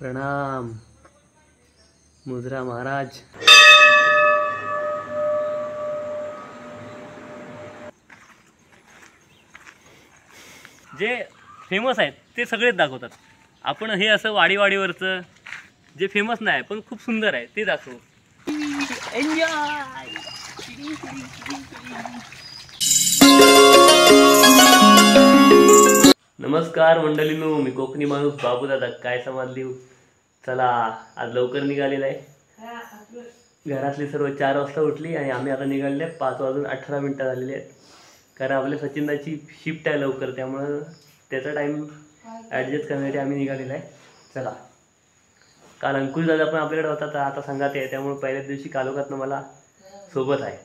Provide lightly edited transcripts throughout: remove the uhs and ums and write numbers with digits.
प्रणाम मुद्रा महाराज। जे फेमस आहेत ते सगळेच दाखवतात, आपण हे असं वाडीवरचं जे फेमस नाही पण खूप सुंदर आहे ते दाखवू। एन्जॉय। नमस्कार मंडळींनो, मी कोकणी माणूस बाबू दादा, काय समजली। चला आज लवकर निघालेला आहे। घरातली सर्व 4 वाजता उठली आणि आम्ही आता निघालेले 5:18 झालेले आहेत, कारण आपल्या सचिनदाची शिफ्ट आहे लवकर, त्यामुळे त्याचा टाइम ॲडजस्ट करण्यासाठी आम्ही निघालेला आहे। चला, काल अंकुश दादा पण आपल्याकडे होता, तर आता संघात आहे, त्यामुळे पहिल्याच दिवशी कालोखातनं मला सोबत आहे।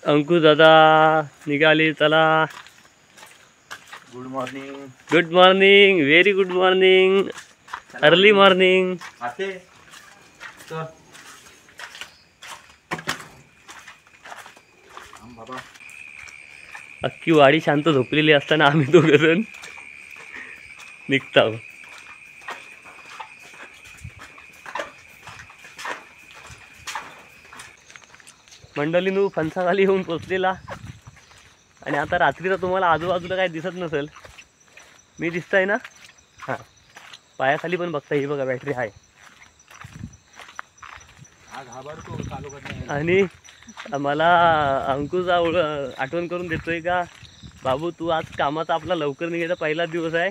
अंकुश दादा निघाले, चला। Good morning. Good morning, very good morning, early morning. आते चल बाबा। अख्खी वाडी शांत झोपलेली असताना आम्ही दोघं जण निघतो। मंडळींनो, फणसाखाली येऊन पोचलेला आणि आता रात्रीचा तुम्हाला आजूबाजूला काही दिसत नसेल, मी दिसतंय ना? हां, पायाखाली पण बघता, ही बघा बॅटरी आहे। आणि मला अंकुश आठवण करून देतोय का, बाबू तू आज कामाचा आपला लवकर निघायचा पहिला दिवस आहे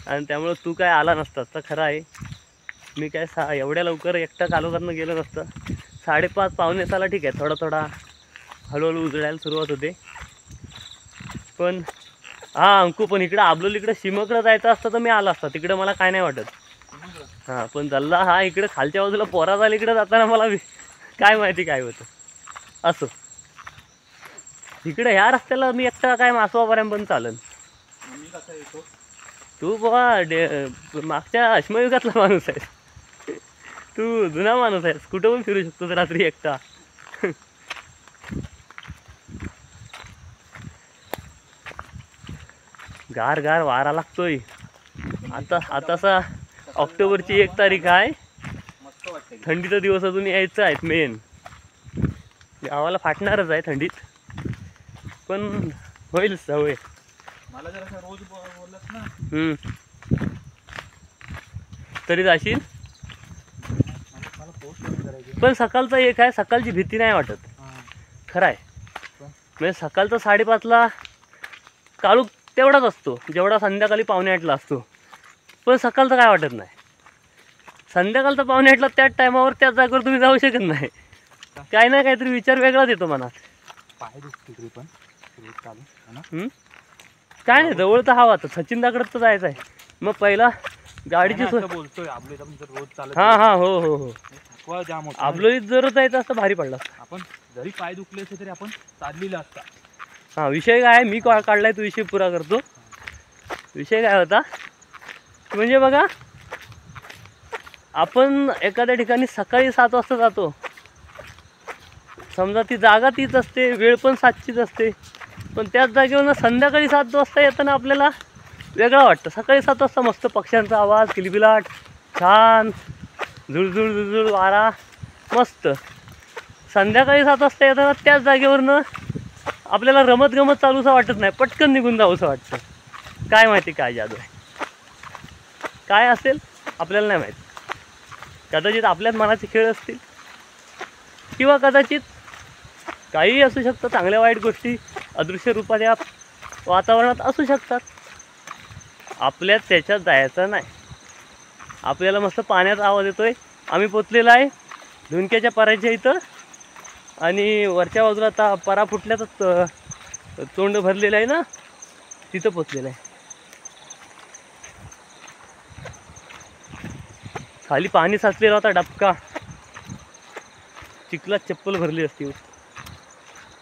आणि त्यामुळे तू काय आला नसतास। तर खरं आहे, मी काय एवढ्या लवकर एकटा कालोखातनं गेलो नसतं। 5:30 पावणे 6ला ठीक आहे, थोडा हळूहळू उजळायला सुरुवात होते। पण हां अंकू, पण इकडं आबलोली इकडं शिमकडं जायचं असतं तर मी आला असता, तिकडं मला काय नाही वाटत। हां, पण जल्ला हा इकडं खालच्या बाजूला पोरा झाला, इकडं जाताना मला काय माहिती काय होतं। असो, इकडे ह्या रस्त्याला मी एकटा काय मासवापर्यंत पण चालन। तू बाबा मागच्या अश्मयुगातला माणूस आहे, तू जुना माणूस आहेस, कुठं पण फिरू शकतोस रात्री एकटा। गार गार वारा लागतोय। आतासा ऑक्टोबरची 1 तारीख आहे, थंडीचा दिवस अजून यायचं आहे। मेन गावाला फाटणारच आहे थंडीत, पण होईल सवय। मला जर असं रोज बोललास ना तरी जाशील। पण सकाळचं एक आहे, सकाळची भीती नाही वाटत, खरं आहे। म्हणजे सकाळचं 5:30ला काळूक तेवढाच असतो जेवढा संध्याकाळी 7:45ला असतो, पण सकाळचं काय वाटत नाही। संध्याकाळचं 7:45ला त्याच टायमावर त्याच जागेवर तुम्ही जाऊ शकत नाही, काय ना काहीतरी विचार वेगळाच येतो मनात। पाय दुखते पण रोज चालू है ना। काय नाही, जवळ तर हवा, तर सचिनदाकडे तर जायचं आहे। मग पहिला गाडीची सोय बोलतोय आपले रोज चालत। हां हो हो हो, जाम होतो। आबलोलीत जर जायचं असतं भारी पडला, आपण जरी पाय दुखले असते तरी आपण चाललेला असता। हां, विषय काय आहे, मी काढलाय तो विषय पुरा करतो। विषय काय होता म्हणजे बघा, आपण एखाद्या ठिकाणी सकाळी 7 वाजता जातो, समजा ती जागा तीच असते, वेळ पण 7चीच असते, पण त्याच जागेवर संध्याकाळी 7 वाजता येताना आपल्याला वेगळं वाटतं। सकाळी 7 वाजता मस्त पक्ष्यांचा आवाज, किलबिलाट, छान झुळझुळ झुळझुळ वारा, मस्त। संध्याकाळी 7 वाजता येताना त्याच जागेवरनं आपल्याला रमत गमत चालूसं वाटत नाही, पटकन निघून जाऊसं वाटतं। काय माहिती काय जादू आहे, काय असेल आपल्याला नाही माहीत। कदाचित आपल्याच मनाचे खेळ असतील, किंवा कदाचित काहीही असू शकतं, चांगल्या वाईट गोष्टी अदृश्य रूपात या वातावरणात असू शकतात। आपल्यात त्याच्यात जायचं नाही। आपल्याला मस्त पाण्याचा आवाज येतोय, आम्ही पोचलेला आहे धुनक्याच्या पराच्या इथं, आणि वरच्या बाजूला आता परा फुटल्यातच तोंड भरलेलं आहे ना, तिथं पोचलेलं आहे। खाली पाणी साचलेला होता, डबका, चिखलात चप्पल भरली असती।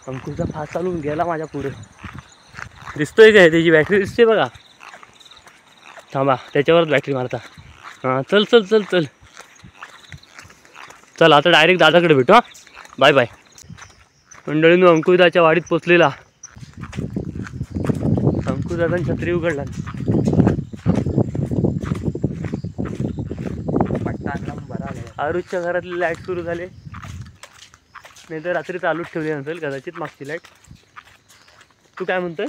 अंकुशचा फास चालून गेला माझ्या पुढे, दिसतोय काय, त्याची बॅटरी दिसते बघा। थांबा, त्याच्यावरच बॅटरी मारता। हां, चल चल चल चल चल, आता डायरेक्ट दादाकडे भेटू। हां, बाय बाय। मंडळींनो, अंकुशदाच्या वाडीत पोचलेला। अंकुशदादांनी छत्री उघडला, आरुषच्या घरातली लाईट सुरू झाली, नाही तर रात्री चालूच ठेवली नसेल कदाचित मागची लाईट. तू काय म्हणतोय?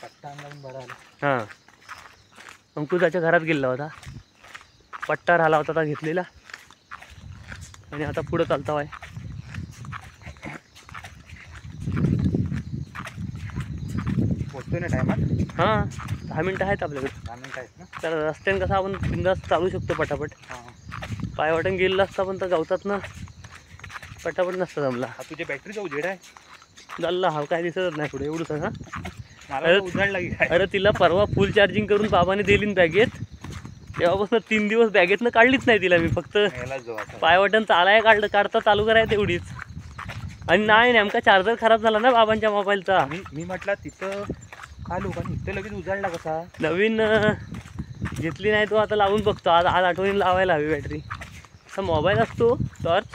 पट्टा आणला बरा आला. हां, अंकुशाच्या घरात गेला होता, पट्टा राहिला होता आता घेतलेला आणि आता पुढं चालता आहे. पोहोचतोय ना टायमात? हां, 10 मिनटं आहेत आपल्याकडे. 10 मिनिटं आहेत ना? तर रस्त्यानं कसं आपण बिंदास चालू शकतो पटापट. हां. पाय वाटून गेलेला असता पण तर गावतात ना पटापट नसतं जमला. हा तुझ्या बॅटरीचा उजेड आहे. चालला हा काय दिसत नाही पुढे एवढं सांगा. मला तर उजाड लागली. अरे तिला परवा फुल चार्जिंग करून बाबाने दिली ना बॅगेत, तेव्हापासून 3 दिवस बॅगेतनं काढलीच नाही तिला मी. फक्त यायला जाऊ आता. पाय वाटण काढता चालू करायचं तेवढीच. आणि नाही नेमका चार्जर खराब झाला ना बाबांच्या मोबाईलचा. मी म्हटलं तिथं काय लोकांनी इथं लगेच उजाडला कसा? नवीन घेतली नाही तो, आता लावून बघतो. आज आठवणी लावायला हवी बॅटरी. असा मोबाईल असतो टॉर्च.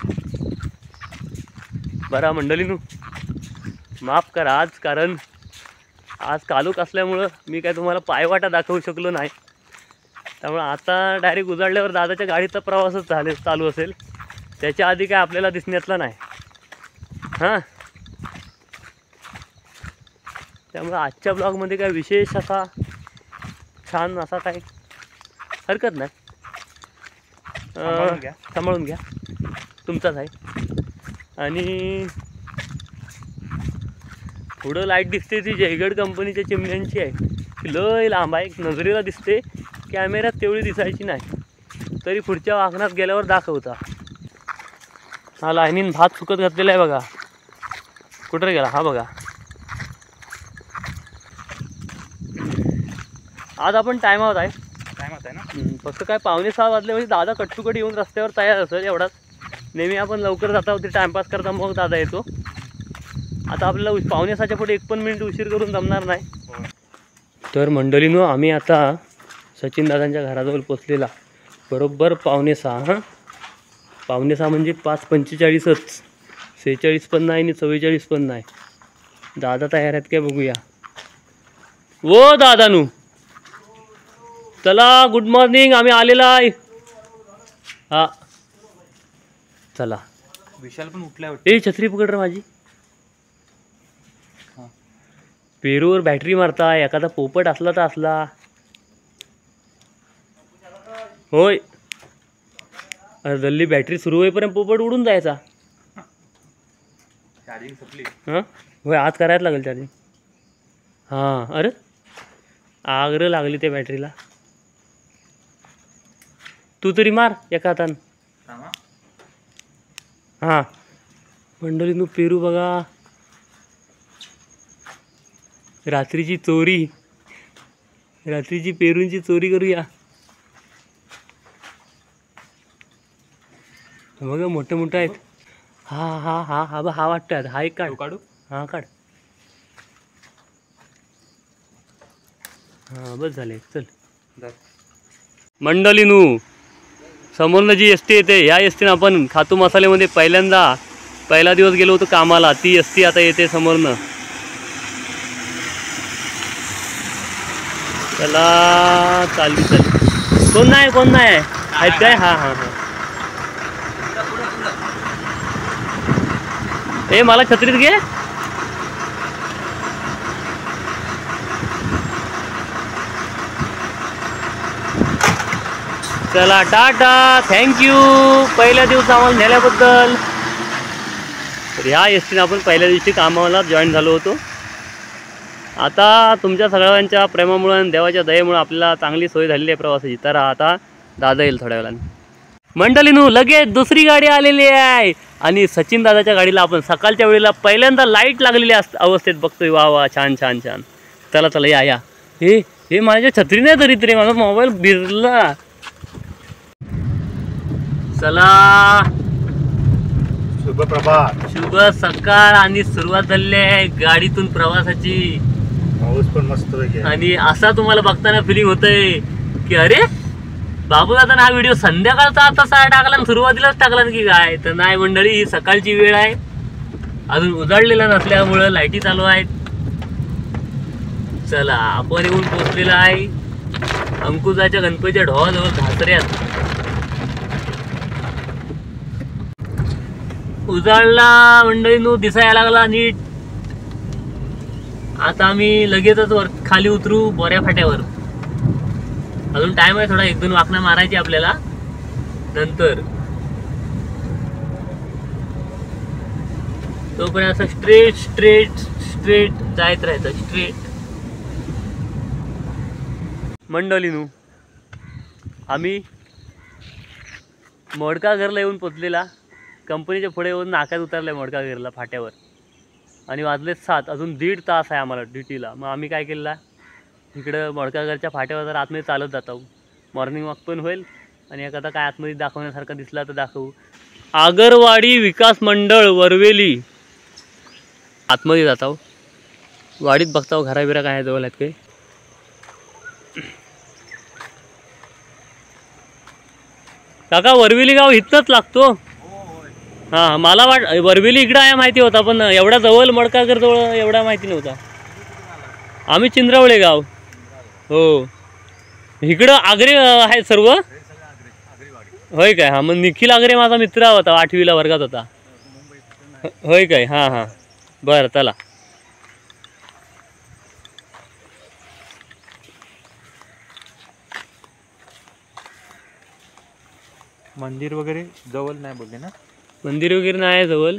बरा मंडळीनू माफ करा आज, कारण आज कालूक असल्यामुळं मी काय तुम्हाला पायवाटा दाखवू शकलो नाही. त्यामुळं आता डायरेक्ट उजाडल्यावर दादाच्या गाडीचा प्रवासच चालू असेल. त्याच्या आधी काय आपल्याला दिसण्यातला नाही. हां, त्यामुळं आजच्या ब्लॉगमध्ये काय विशेष असा छान असा काही हरकत नाही. सांभाळून घ्या, तुमचाच आहे. आणि पुढं लाईट दिसते ती जयगड कंपनीच्या चिमण्यांची आहे. ती लय लांब आहे, एक नजरेला दिसते, कॅमेऱ्यात तेवढी दिसायची नाही, तरी पुढच्या वाहनात गेल्यावर दाखवता. हा लाईनीन भात सुकत घातलेला आहे बघा. कुठं गेला हा बघा. आज आपण टायमावर आहे. टायमात आहे ना? फक्त काय 5:45 वाजले म्हणजे दादा कटसुकट येऊन रस्त्यावर तयार असेल एवढाच. नेहमी आपण लवकर जाता होते टाइमपास करता, मग दादा येतो. आता आपल्याला 5:45च्या पुढे 1 पण मिनिट उशीर करून जमणार नाही. तर मंडळीनो आम्ही आता सचिन दादांच्या घराजवळ पोचलेला बरोबर 5:45. हां, 5:45 म्हणजे 5:45च, 46 पण नाही आणि 44 पण नाही. दादा तयार आहेत काय बघूया. ओ दादानू चला, गुड मॉर्निंग, आम्ही आलेला आहे. हा चला. विशाल पण उठलाय. ए छत्री पकड रे माझी. पेरूवर बॅटरी मारताय, एखादा पोपट असला तर असला. होय, अरे जल्ली बॅटरी सुरू होईपर्यंत पोपट उडून जायचा. चार्जिंग संपली. हां होय, आज करायला लागेल चार्जिंग. हां, अरे आग्र लागली त्या बॅटरीला. तू तरी मार एका हातानं. हां मंडळींनो पेरू बघा. रात्रीची चोरी, रात्रीची पेरूंची चोरी करूया. बघा मोठे मोठे आहेत. हा हा हा हा बा, हा वाटतं हा एक काढ. काढू? हां काढ. हां बस झाले. चल मंडळीनू, समोरनं जी एस टी येते, ह्या एस टीनं आपण खातू मसाल्यामध्ये पहिला दिवस गेलो होतो कामाला, ती एस टी आता येते समोरनं. चला चालली. कोण नाही आहेत काय? हां हां हां. ए मला छत्रीत घे. चला टाटा, थँक्यू पहिल्या दिवस आम्हाला नेल्याबद्दल. तर ह्या एस टीनं आपण पहिल्या दिवशी कामाला जॉईन झालो होतो. आता तुमच्या सगळ्यांच्या प्रेमामुळं आणि देवाच्या दयेमुळं आपल्याला चांगली सोय झालेली आहे प्रवासाची. तर आता दादा येईल थोड्या वेळाने. मंडळीनू लगेच दुसरी गाडी आलेली आहे आणि सचिन दादाच्या गाडीला आपण सकाळच्या वेळेला पहिल्यांदा लाईट लागलेली अवस्थेत बघतोय. वा वा, छान छान छान. चला चला या या. हे माझ्या छत्री नाही तरी तरी माझा मोबाईल भिजला. चला, शुभ प्रभात, शुभ सकाळ आणि सुरुवात झालेली आहे गाडीतून प्रवासाची. पाऊस पण मस्त आहे. आणि असा तुम्हाला बघताना फिलिंग होतंय की अरे बाबू दादा हा व्हिडिओ संध्याकाळचा आता टाकला आणि सुरुवातीलाच टाकला की काय. तर नाही मंडळी, ही सकाळची वेळ आहे, अजून उजाडलेला नसल्यामुळं लाईटी चालू आहेत. चला आपण येऊन पोचलेला आहे अंकुजाच्या गणपतीच्या ढोहाजवळ घासऱ्यात. उजाडला मंडळींनो, दिसायला लागला नीट. आता आम्ही लगेचच खाली उतरू बोऱ्या फाट्यावर. अजून टाइम आहे थोडा, 1-2 वाकणं मारायची आपल्याला. नंतर तोपर्यंत असं स्ट्रेट स्ट्रेट स्ट्रेट जायत राहायचं, स्ट्रेट. मंडळींनो, आम्ही मोडकागरला येऊन पोचलेला. कंपनीच्या पुढे येऊन नाक्यात उतरलं आहे मोडकागरला फाट्यावर. आणि वाजले 7. अजून 1.5 तास आहे आम्हाला ड्युटीला. मग आम्ही काय केलं, इकडं मोडकागरच्या फाट्यावर जर आतमध्ये चालत जातो. मॉर्निंग वॉक पण होईल आणि एखादा काय आतमध्ये दाखवण्यासारखा दिसला तर दाखवू. आगरवाडी विकास मंडळ वरवेली आतमध्ये जातो. वाडीत बघताव घराबिरा काय जवळ आहेत काही. काका वरवेली गाव इथंच लागतो. हां, मला वरवेली इकडं आहे माहिती होता, पण एवढा जवळ मोडकागर जवळ एवढा माहिती नव्हता. आम्ही चिंद्रावळे गाव. हो, इकडं आगरे आहे सर्व. होय काय? हां, मग निखिल आगरे माझा मित्र होता, 8वीला वर्गात होता. होय काय? हां हां, बरं चला. मंदिर वगैरे जवळ नाही बोलले ना? मंदिर वगैरे नाही जवळ.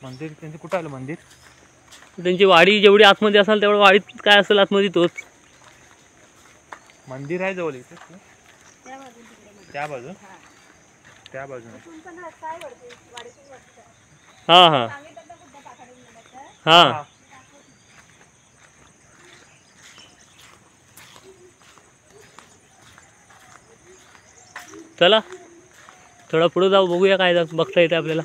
मंदिर त्यांचं कुठं आलं मंदिर? त्यांची वाडी जेवढी आतमध्ये असेल तेवढं वाडीत काय असेल आतमध्ये तोच. मंदिर आहे जवळ इथे त्या बाजून. त्या बाजून. हां हां हां. चला थोडा पुढे जाऊ, बघूया काय बघता येते आपल्याला.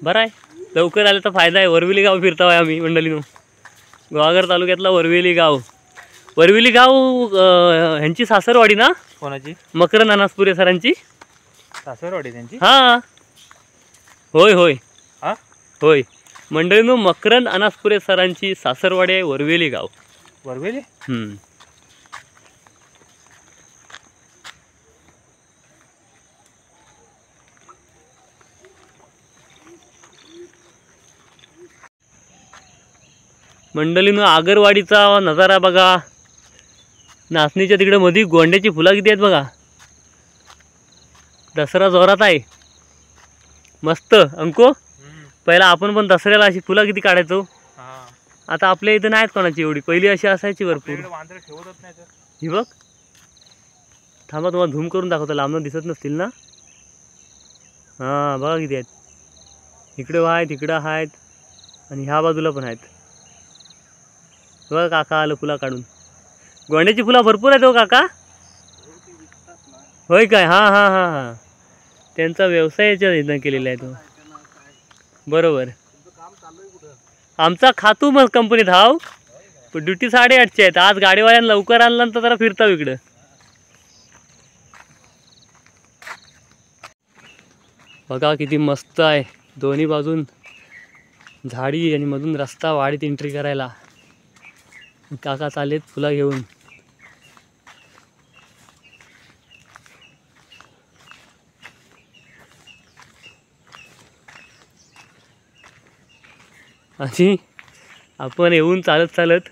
बरं आहे, लवकर आलं तर फायदा आहे. वरवेली गाव फिरता आहे आम्ही मंडळीनो. गुहागर तालुक्यातला वरवेली गाव. वरवेली गाव ह्यांची सासरवाडी ना? कोणाची? मकरंद अनासपुरे सरांची सासरवाडी त्यांची. हां होय होय हां होय मंडळीनो, मकरंद अनासपुरे सरांची सासरवाडी आहे वरवेली गाव. वरवेली. मंडळीनो, आगरवाडीचा नजारा बघा. नाचणीच्या तिकडे मध्ये गोंड्याची फुलं किती आहेत बघा. दसरा जोरात आहे मस्त. अंको, पहिला आपण पण दसऱ्याला अशी फुलं किती काढायचो. आता आपल्या इथं नाहीत कोणाची एवढी. पहिली अशी असायची भरपूर. ही बघ, थांबा तुम्हाला झूम करून दाखवतो, लांबून दिसत नसतील ना. हां बघा किती आहेत. इकडे आहेत, इकडं आहेत आणि ह्या बाजूला पण आहेत. बघा काका आलं फुलं काढून. गोंड्याची फुलं भरपूर आहेत हो काका. होय काय? हां हां हां हां, त्यांचा व्यवसायाच्या इथं केलेला आहे तो. बरोबर. आमचा खातू मग कंपनीत हाव. ड्युटी 8:30ची आहेत. आज गाडीवाल्यानं लवकर आणलं तर जरा फिरताव इकडं. बघा किती मस्त आहे. दोन्ही बाजून झाडी आणि मधून रस्ता वाडीत एंट्री करायला. काका चालेत फुलं घेऊन. आणि आपण येऊन चालत चालत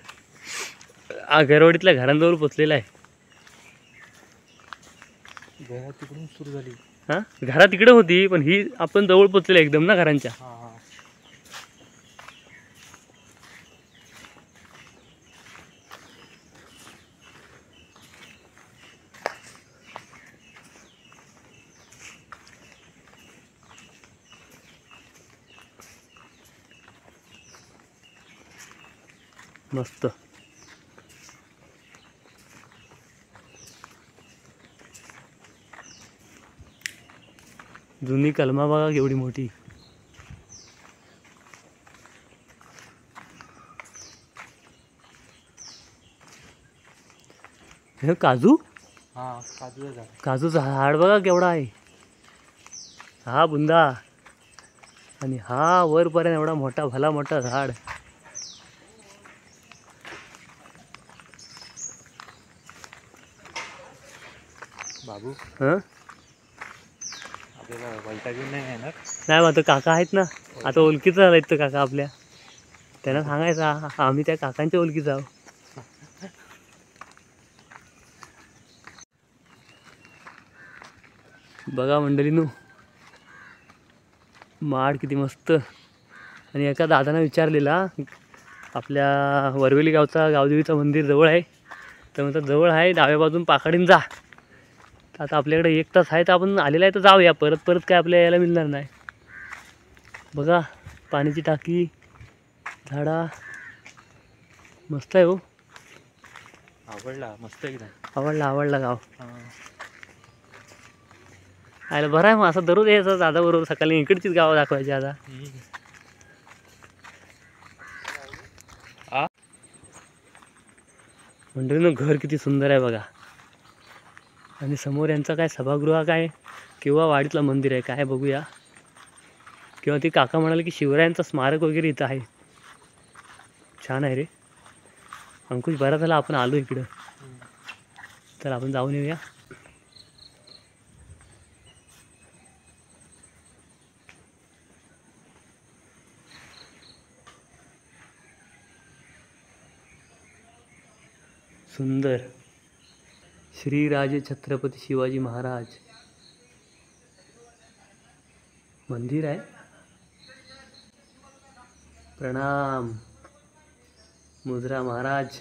आगरवाडीतल्या घरांजवळ पोचलेला आहे. घरात तिकडून सुरू झाली. हां, घरात तिकडे होती, पण ही आपण जवळ पोचलेला एकदम ना घरांच्या. मस्त. जुनी कलमा बघा केवढी मोठी. हे काजू. काजूचं झाड बघा केवढा आहे. हा बुंदा आणि हा वरपर्यंत एवढा मोठा भला मोठा झाड. बाबू, हां, वैताग घेऊन नाही येणार. नाही मग तो काका आहेत ना, आता ओळखीचं झालं तो काका आपल्या, त्यांना सांगायचं आम्ही त्या काकांच्या ओळखीचं आहोत. बघा मंडळींनो, माड किती मस्त. आणि एका दादानं विचारलेला, आपल्या वरवेली गावचा गावदेवीचं मंदिर जवळ आहे, तर म्हणतात जवळ आहे, डाव्या बाजून पाकडीन जा. तर आता आपल्याकडे 1 तास आहे, तर आपण आलेला आहे तर जाऊया, परत परत काय आपल्या यायला मिळणार नाही. बघा पाण्याची टाकी, झाडा, मस्त आहे हो. आवडला, मस्त एकदम. आवडला गाव. आयला बरं आहे मग, असं दररोज यायचं दादा बरोबर सकाळी, इकडचीच गावं दाखवायची आता. मंडळीनं घर किती सुंदर आहे बघा. आणि समोर यांचा काय सभागृह काय किंवा वाडीतलं मंदिर आहे काय बघूया. किंवा ती काका म्हणाले की शिवरायांचं स्मारक वगैरे इथं आहे. छान आहे रे अंकुश, बरा झाला आपण आलो इकडं. तर आपण जाऊन येऊया. सुंदर श्री राजे छत्रपती शिवाजी महाराज मंदिर आहे. प्रणाम मुद्रा महाराज.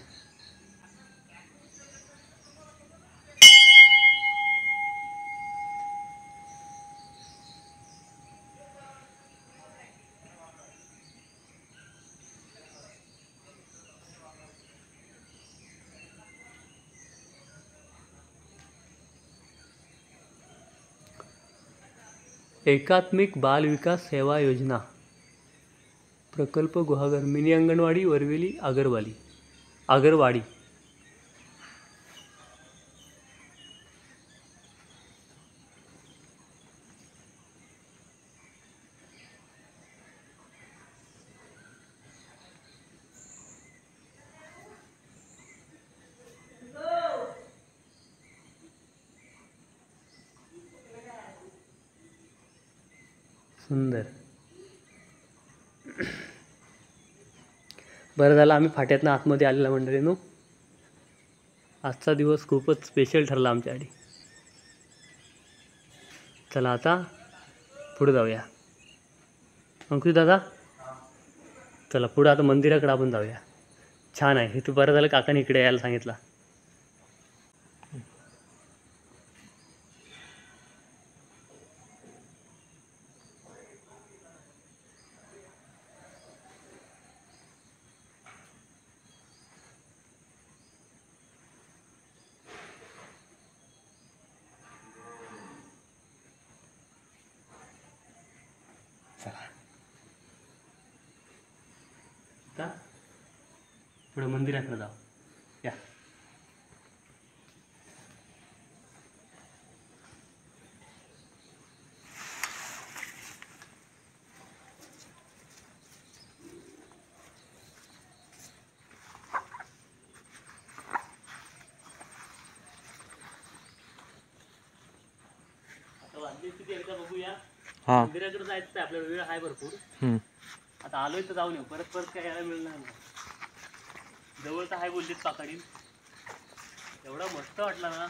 एकात्मिक बाल विकास सेवा योजना प्रकल्प गुहागर मिनी अंगणवाडी वरवेली आगरवाडी. सुंदर. बरं झालं आम्ही फाट्यातनं आतमध्ये आलेला मंडळींनो. आजचा दिवस खूपच स्पेशल ठरला आमच्यासाठी. चला आता पुढे जाऊया. अंकुश दादा चला पुढं आता मंदिराकडे आपण जाऊया. छान आहे हे, तू बरं झालं काकाने इकडे यायला सांगितलं. आता पुढे मंदिराकडे जाऊ या. आता वाजली किती एकदा बघूया. मंदिराकडे जायचं आपल्याला वेळ आहे भरपूर. आता आलोय तर जाऊन येऊ, परत परत काय यायला मिळणार नाही. जवळ तर आहे बोललीत पाकडी. एवढा मस्त वाटला ना.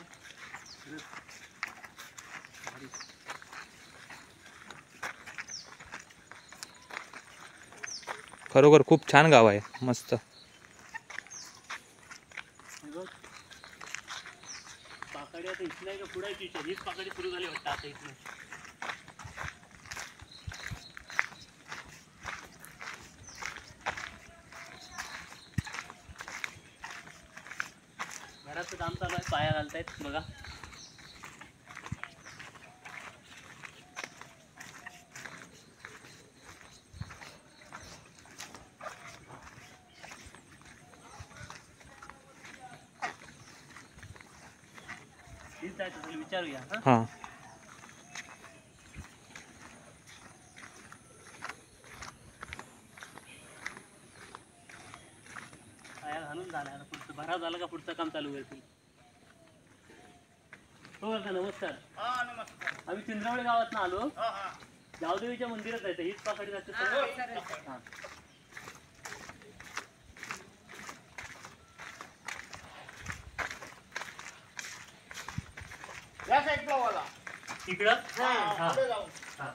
खरोखर खूप छान गाव आहे, मस्त. पाकडी आता इथं नाही का पुढे हीच पाकडी सुरू झाली वाटतं आता इथनं. घराचं काम चालू आहे, पाया घालतायत बघा. हीच जायचं असेल विचारूया. हां पाया घालून झाला आता पुढचं भरा झालं का पुढचं काम चालू करतील. हो काका नमस्कार. हा नमस्कार. आम्ही चिंद्रावळे गावात आलो. हा हा. जावदेवीच्या मंदिरात जायचं हीच पाकडी जाते. हा. या साईडला वाला. इकडं हा. पुढे जाऊ. हा.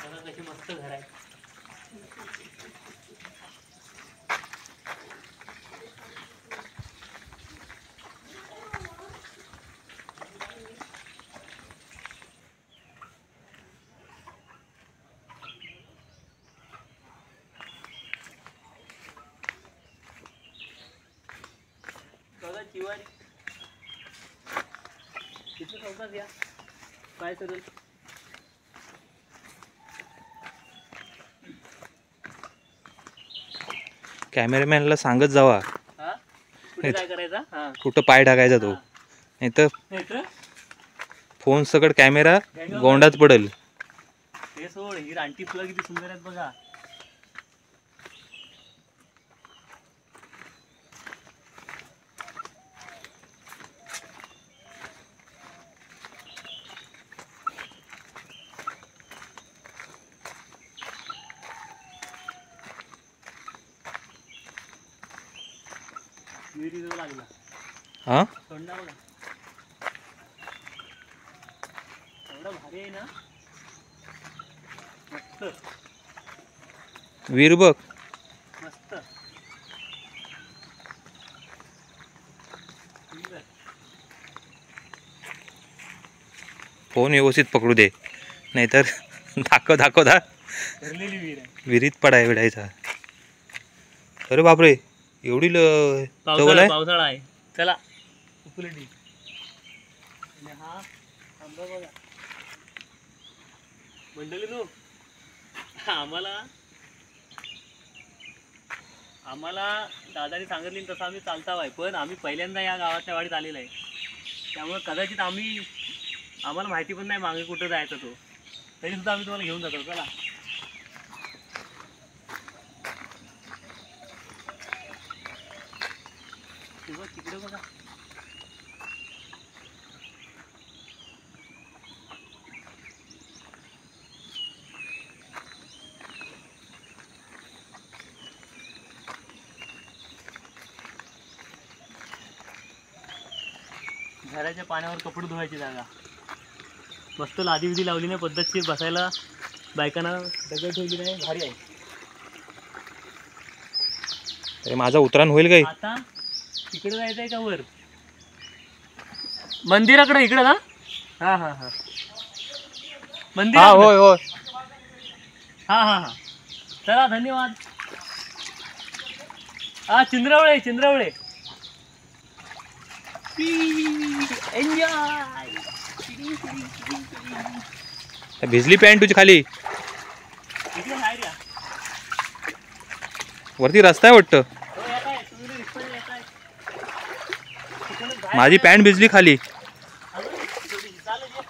बघा कशी मस्त घर आहे. बघा चिवारी तिथे चौकात या काय करेल. कॅमेरामॅनला सांगत जावा हा कुठे काय करायचा. हा कुठं पाय टाकायचा तो, नाही तर नाही तर फोन सकट कॅमेरा गोंडात पडेल. हे सोड. ही रानटी फुलं किती सुंदर आहेत बघा. विहिरी जवळ लागला. हा सोडला बघा. एवढा भारी आहे ना. मस्त वीर बघ. मस्त. फोन व्यवस्थित पकडू दे, नाहीतर दाखवता भरलेली विहीर आहे. विहिरीत विडायचा. अरे बापरे, एवढी जवळ पावसाळा आहे. पावसाळा आहे. चला उकलडी. आणि हा आंबा बघा मंडळी नो. आम्हाला दादानी सांगितली तसं आम्ही चालताव आहे. पण आम्ही पहिल्यांदा या गावातल्या वाडीत आलेला आहे. त्यामुळे कदाचित आम्हाला माहिती पण नाही मागे कुठं जायचं तो. तरी सुद्धा आम्ही तुम्हाला घेऊन जातो. चला तिकडे बघा. झऱ्याच्या पाण्यावर कपडे धुवायची जागा. मस्त लादी विधी लावली नाही, पद्धतशीर बसायला बायकांना दगड ठेवली नाही. भारी आहे. अरे माझा उतराण होईल काय. आता तिकडे जायचंय का वर मंदिराकडे. इकडे ना. हा हा हा मंदिर. होय होय. हा हा हा चला धन्यवाद. हा चिंद्रावळे. एन्जॉय. भिजली पॅन्ट तुझी खाली. इकडे नाही रे. वरती रस्ता आहे वाटतं. हो येत आहे. तुम्ही रिक्षाने येत आहे. तिकडूनच बाहेर माझी पॅन्ट भिजली खाली. अजून थोडी चालेल ये.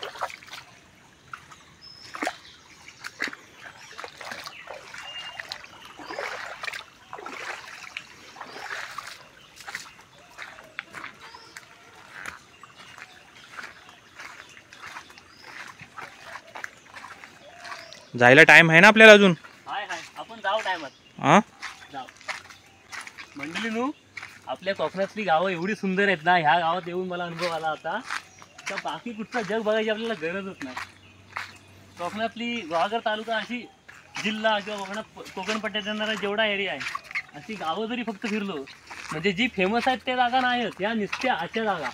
जायला टाइम आहे ना आपल्याला अजून. हाय आपण जाऊ टायमात. हा जाऊ. मंडळी नू आपल्या कोकणातली गावं एवढी सुंदर आहेत ना. ह्या गावात येऊन मला अनुभव आला होता तर बाकी कुठचं जग बघायची आपल्याला गरजच नाही. कोकणातली गुहागर तालुका अशी जिल्हा किंवा कोकण पट्ट्यात येणारा जेवढा एरिया आहे अशी गावं जरी फक्त फिरलो म्हणजे जी फेमस आहेत त्या जागा नाही आहेत. या नुसत्या अशा जागा.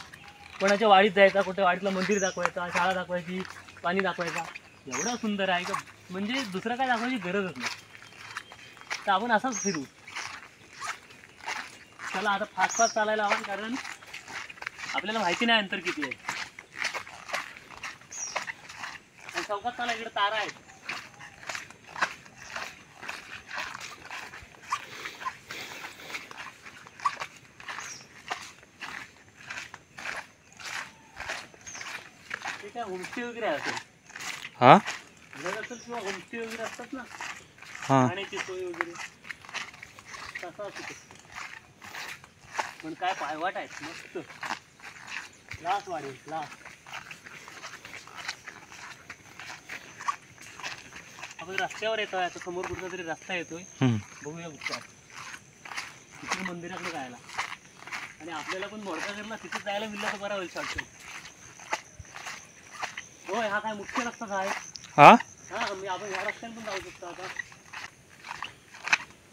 कोणाच्या वाडीत जायचा, कुठे वाडीतलं मंदिर दाखवायचा, शाळा दाखवायची, पाणी दाखवायचा. एवढा सुंदर आहे का म्हणजे दुसरं काय दाखवायची गरजच नाही. तर आपण असंच फिरू. चला आता फास्ट चालायला हवं कारण आपल्याला माहिती नाही अंतर किती आहे. आणि चौकात चाला. इकडे तारा आहेत. ते काय होमस्टे वगैरे आहे असेल. हा घर असेल किंवा होमस्टे वगैरे असतात ना. हा खाण्याची सोय वगैरे तसा असतो तो. पण काय पायवाट आहेत मस्त. लास्ट वाडी लास्ट. आपण रस्त्यावर येतोय आता, समोर कुठला तरी रस्ता येतोय, बघूया कुठचा तिथे मंदिराकडे जायला. आणि आपल्याला पण मोडकागरला तिथे जायला मिळलं तर बरा होईल शॉर्टकट. होय, हा काय मुख्य रस्ताच आहे. हा हा मी आपण ह्या रस्त्याने पण जाऊ शकतो आता.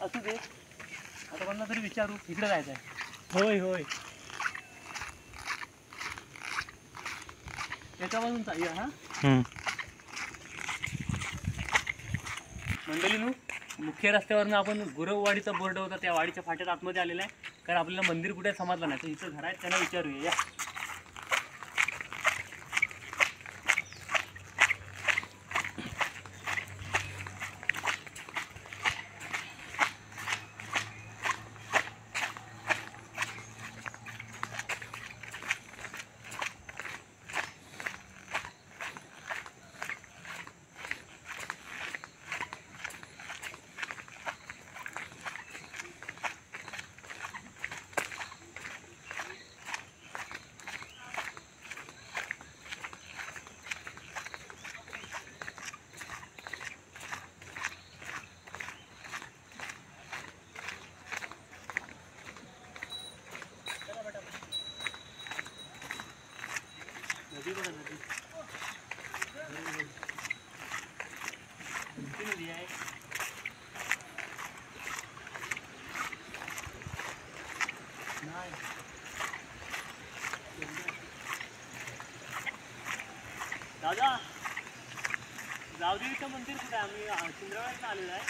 असू दे, आता कोणाला तरी विचारू. इकडे जायचं आहे. होय होय, एका बाजून चालूया. हा मंडळींनो, मुख्य रस्त्यावरनं आपण गुरववाडीचा बोर्ड होता त्या वाडीच्या फाट्यात आतमध्ये आलेला आहे. कारण आपल्याला मंदिर कुठे समजलं नाही, तर इथं घर आहेत त्यांना विचारूया. या नदी बघा, नदी कोणती नदी आहे? नाही, दादा जावदेवीचं मंदिर कुठे आहे? आम्ही शिंद्राळ्यात आलेलो आहे.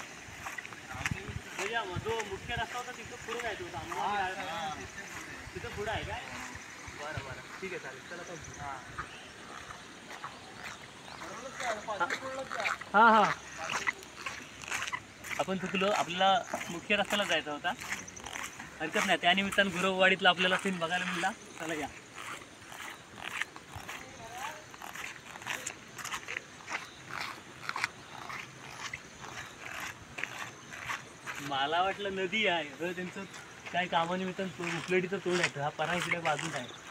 म्हणजे जो मुख्य रस्ता होता तिथं पुढे जायचं होतं आम्हाला. तिथं पुढं आहे काय? बरं बरं, ठीक आहे, चालेल. चला तर. हां हां, आपण चुकलो. आपल्याला मुख्य रस्त्याला जायचा होता. हरकत नाही, त्यानिमित्तानं गुरववाडीतला आपल्याला सीन बघायला मिळाला. चला या. मला वाटलं नदी आहे, तर त्यांचं काय कामानिमित्तानं उकलडीचं तोंड आहे. हा परा इकडे बाजूला आहे.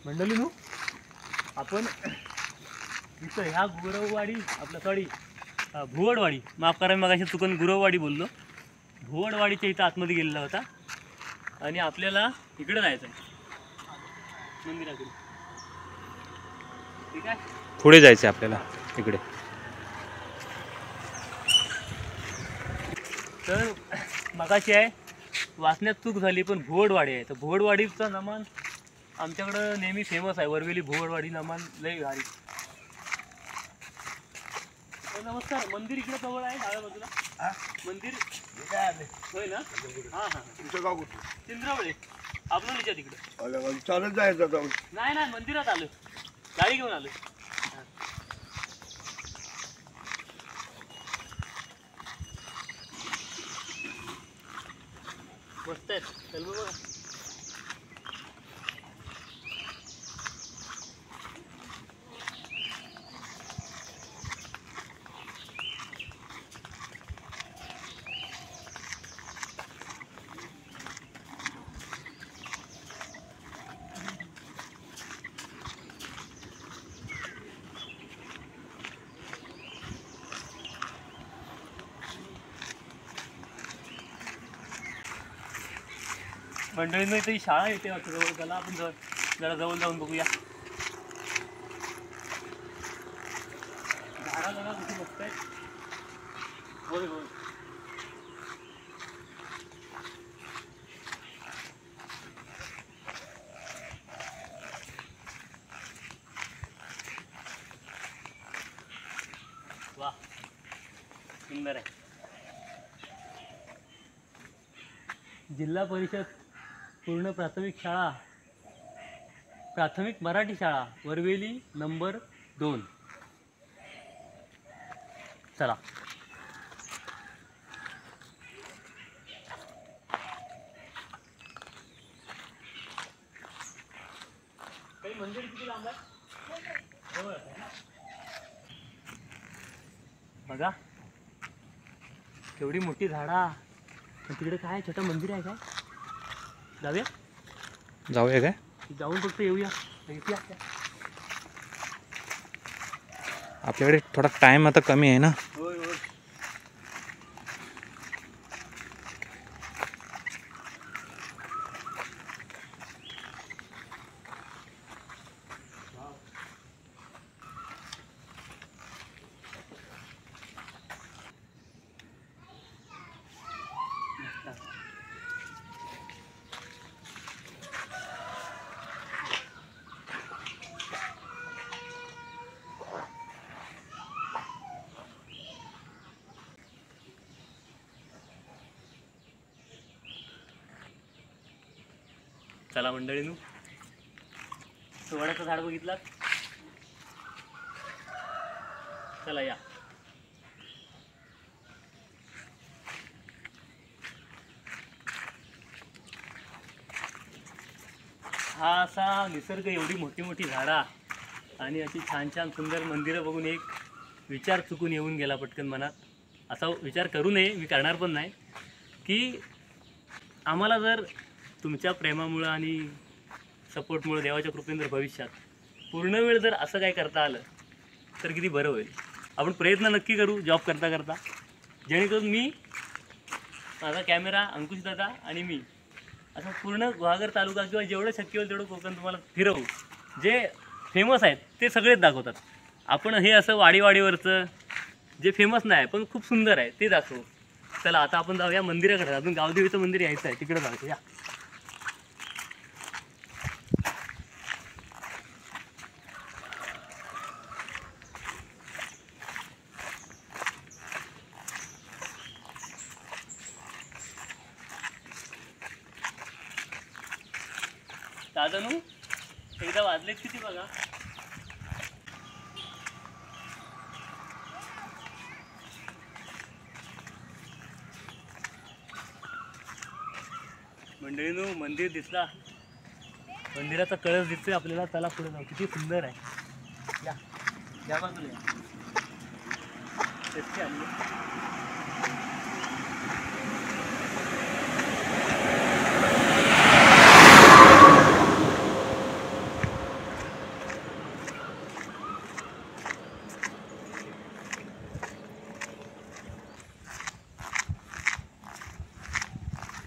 मंडळींनो, आपण इथं ह्या गुरववाडी आपलं सॉरी भुवडवाडी, माफ करा, मग अशी चुकून गुरववाडी बोललो. भुवडवाडीच्या इथं आतमध्ये गेलेला होता. आणि आपल्याला इकडे जायचं आहे मंदिराकडे. ठीक आहे, पुढे जायचं आहे आपल्याला इकडे. तर मगाशी आहे वाचण्यात चूक झाली, पण भुवडवाडी आहे. तर भुवडवाडीचं नमन आमच्याकडं नेहमी फेमस आहे. वरवेली भुवडवाडी नमन लय भारी. नमस्कार. मंदिर इकडे जवळ आहे, डाव्या बाजूला मंदिर. होय ना? हां हां, तुमचं गाव कुठलं? चिंद्रावळे आपलं तिकडे. चालत जायचं जाऊन. नाही नाही, मंदिरात आलो, गाडी घेऊन आलो. मस्त आहेत. चल बघा. मंडळींना इथे ही शाळा येते वाटतं जवळ. त्याला आपण जरा जवळ जाऊन बघूया. झाडा जरा कुठे मस्त आहेत. होय होय, वा, सुंदर आहे. जिल्हा परिषद पूर्ण प्राथमिक शाळा, प्राथमिक मराठी शाळा वरवेली नंबर 2. चला. मंदिर किती लांब आहे? जवळ आहे ना? बघा केवढी मोठी झाडा. तिकडे काय छोटं मंदिर आहे काय? जाऊया जाऊया काय? जाऊन फक्त येऊया. आपल्याकडे थोडा टाइम आता कमी आहे ना. होय होय. चला मंडळीनू, वडाचं झाड बघितलं. चला या. हा असा निसर्ग, एवढी मोठी मोठी झाडा आणि अशी छान छान सुंदर मंदिरं बघून एक विचार चुकून येऊन गेला पटकन मनात. असा विचार करू नये, मी करणार पण नाही, की आम्हाला जर तुमच्या प्रेमामुळं आणि सपोर्टमुळं, देवाच्या कृपेने जर भविष्यात पूर्ण वेळ जर असं काय करता आलं तर किती बरं होईल. आपण प्रयत्न नक्की करू जॉब करता करता, जेणेकरून मी, माझा कॅमेरा, अंकुश दादा आणि मी असं पूर्ण गुहागर तालुका किंवा जेवढं शक्य होईल तेवढं कोकण तुम्हाला फिरवू. जे फेमस आहेत ते सगळेच दाखवतात. आपण हे असं वाडीवरचं जे फेमस नाही पण खूप सुंदर आहे ते दाखवू. चला आता आपण जाऊया मंदिराकडे. अजून गावदेवीचं मंदिर यायचं आहे, तिकडे जाऊ या. दादानू एकदा वाजलेत किती बघा. मंडळीनू मंदिर दिसला, मंदिराचा कळस दिसतोय आपल्याला. चला पुढे जाऊ. किती सुंदर आहे. या या बाजूला या. रस्ते आली.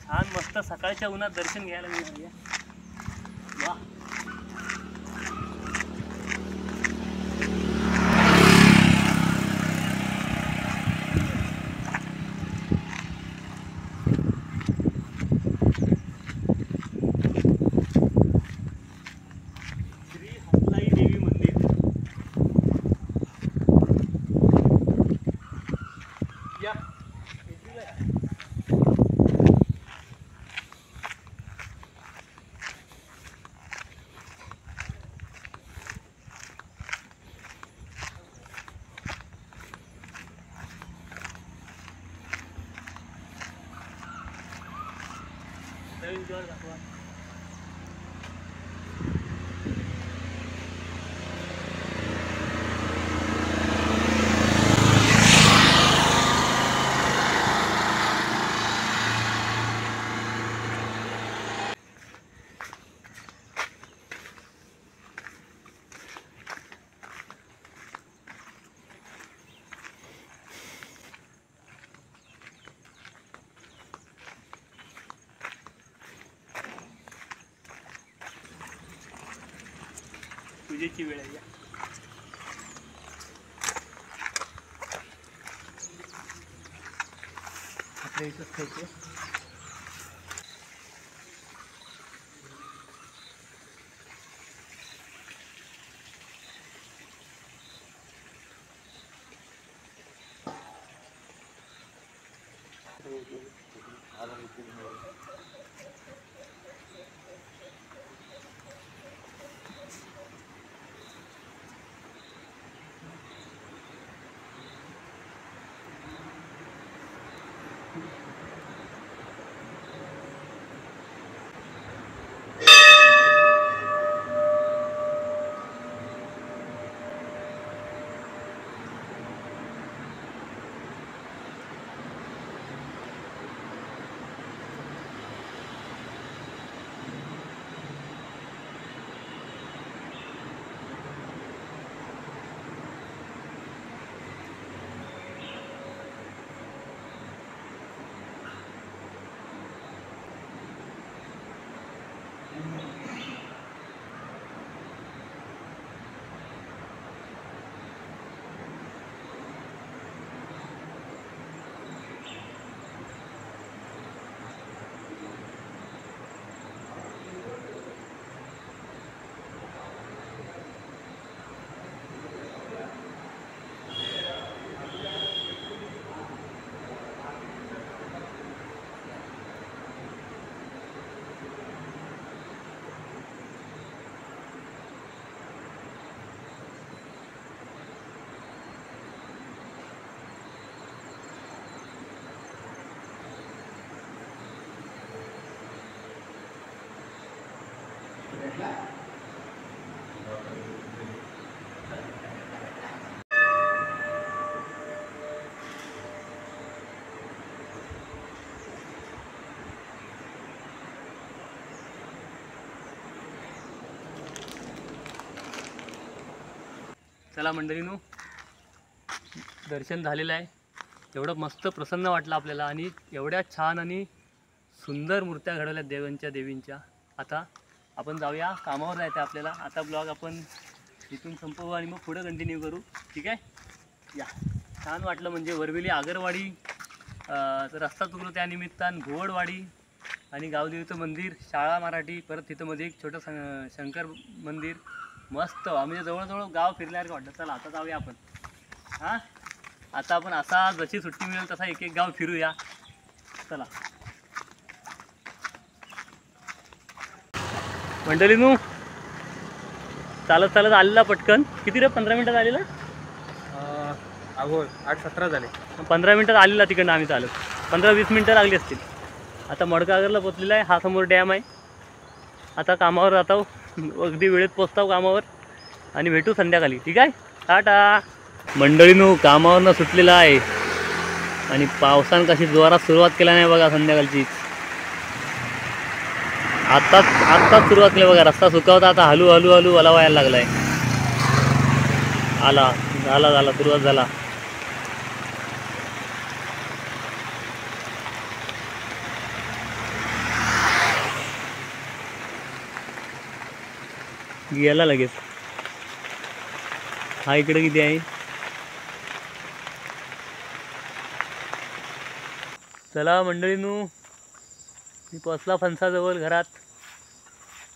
छान मस्त सकाळच्या उन्हात दर्शन घ्यायला मिळालं. वा. श्री हसलाई देवी मंदिर. या नवीन जोर दाखवा. पूजेची वेळ आहे. आपल्या इथंच खायचं. चला मंडळीनो, दर्शन झालेलं आहे. एवढं मस्त प्रसन्न वाटलं आपल्याला आणि एवढ्या छान आणि सुंदर मूर्त्या घडवल्या देवींच्या. आता आपण जाऊया, कामावर जायचं आहे आपल्याला. आता ब्लॉग आपण इथून संपवू आणि मग पुढं कंटिन्यू करू. ठीक आहे. या, छान वाटलं. म्हणजे वरवेली आगरवाडी रस्ता चुकलो त्यानिमित्तानं, भुवडवाडी आणि गावदेवीचं मंदिर, शाळा मराठी, परत तिथं मध्ये एक छोटं शंकर मंदिर. मस्त, म्हणजे जवळजवळ गाव फिरल्यासारखं वाटतं. चला आता जाऊया आपण. हां, आता आपण असा जशी सुट्टी मिळेल तसा एक एक गाव फिरूया. चला मंडळीनू, चालत चालत आलेला पटकन. किती रे, 15 मिनटात आलेला? अगो 8-17 झाले. 15 मिनटात आलेला तिकडनं आम्ही चालत. 15-20 मिनटं लागली असतील. आता मडकागरला पोचलेला आहे. हा समोर डॅम आहे. आता कामावर जातो, अगदी वेळेत पोचतो कामावर आणि भेटू संध्याकाळी. ठीक आहे, टाटा. मंडळीनू, कामावरनं सुटलेला आहे आणि पावसानं कशी जोरात सुरुवात केला नाही बघा संध्याकाळची. आत्ताच सुरुवात केली बघा. रस्ता सुकावता आता हलू हलू हलू ओला व्हायला लागलाय. झाला सुरुवात झाला. गेला लगेच. हा इकडे किती आहे? चला मंडळीनू, मी पोचला फणसाजवळ घरात.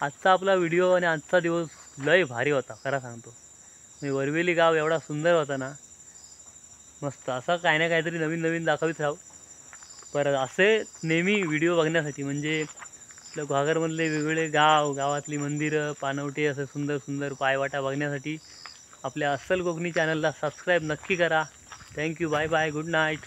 आजचा आपला व्हिडिओ आणि आजचा दिवस लय भारी होता, खरं सांगतो. मी वरवेली गाव एवढा सुंदर होता ना, मस्त. असं काही ना काहीतरी नवीन नवीन दाखवीत राहू. परत असे नेहमी व्हिडिओ बघण्यासाठी, म्हणजे आपल्या घागरमधले वेगवेगळे गावातली मंदिरं, पानवटे, असं सुंदर सुंदर पायवाटा बघण्यासाठी आपल्या अस्सल कोकणी चॅनलला सबस्क्राईब नक्की करा. Thank you, bye bye, good night.